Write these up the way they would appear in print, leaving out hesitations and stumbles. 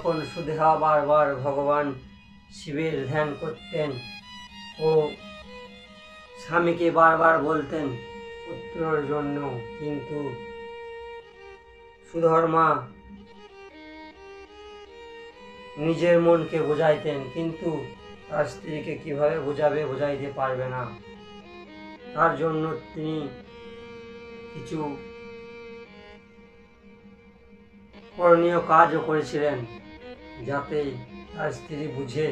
তখন সুদেহা বারবার ভগবান শিবের ধ্যান করতেন ও স্বামীকে বারবার বলতেন পুত্রর জন্য, কিন্তু সুধর্মা নিজের মনকে বোঝাইতেন, কিন্তু তার স্ত্রীকে কিভাবে বোঝাইতে পারবে না। তার জন্য তিনি কিছু করণীয় কাজও করেছিলেন যাতে তার স্ত্রী বুঝে।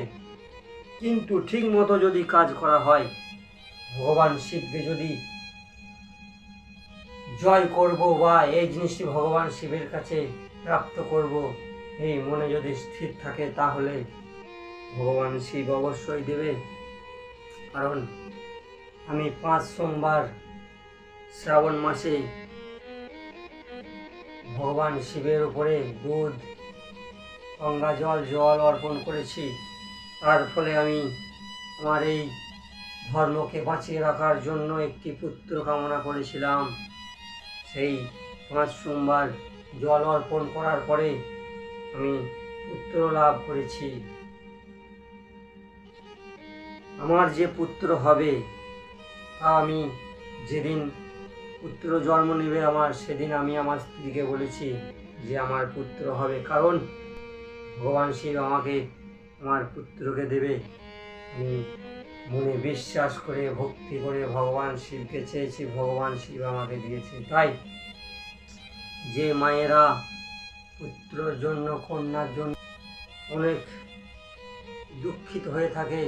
কিন্তু ঠিক মতো যদি কাজ করা হয়, ভগবান শিবকে যদি জয় করব বা এই জিনিসটি ভগবান শিবের কাছে প্রাপ্ত করব, এই মনে যদি স্থির থাকে, তাহলে ভগবান শিব অবশ্যই দেবে। কারণ আমি 5 সোমবার শ্রাবণ মাসে ভগবান শিবের উপরে দুধ, গঙ্গা জল অর্পণ করেছি। তার ফলে আমি আমার এই ধর্মকে বাঁচিয়ে রাখার জন্য একটি পুত্র কামনা করেছিলাম। সেই 5 সোমবার জল অর্পণ করার পরে আমি পুত্র লাভ করেছি। আমার যে পুত্র হবে, তা আমি যেদিন পুত্র জন্ম নেবে আমার, সেদিন আমি আমার স্ত্রীকে বলেছি যে আমার পুত্র হবে, কারণ ভগবান শিব আমাকে আমার পুত্রকে দেবে। আমি মনে বিশ্বাস করে ভক্তি করে ভগবান শিবকে চেয়েছি, ভগবান শিব আমাকে দিয়েছে। তাই যে মায়েরা পুত্রর জন্য, কন্যার জন্য অনেক দুঃখিত হয়ে থাকে,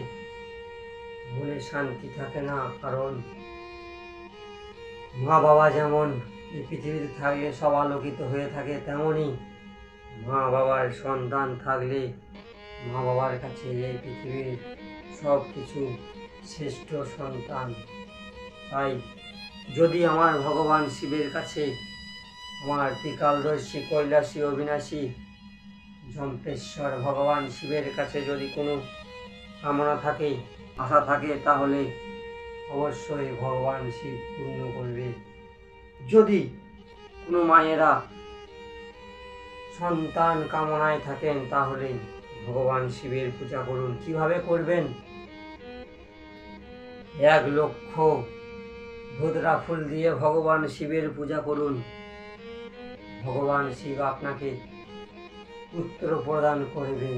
মনে শান্তি থাকে না, কারণ মা বাবা যেমন এই পৃথিবীতে থাকলে সব আলোকিত হয়ে থাকে, তেমনই মা বাবার সন্তান থাকলে মা বাবার কাছে এই পৃথিবীর সব কিছু শ্রেষ্ঠ সন্তান। তাই যদি আমার ভগবান শিবের কাছে, আমার ত্রিকালদর্শী, কৈলাসী, অবিনাশী, জম্পেশ্বর ভগবান শিবের কাছে যদি কোনো কামনা থাকে, আশা থাকে, তাহলে অবশ্যই ভগবান শিব পূর্ণ করবে। যদি কোনো মায়েরা সন্তান কামনায় থাকেন, তাহলে ভগবান শিবের পূজা করুন। কিভাবে করবেন? 1 লক্ষ ধুতরা ফুল দিয়ে ভগবান শিবের পূজা করুন। ভগবান শিব আপনাকে পুত্র প্রদান করবে।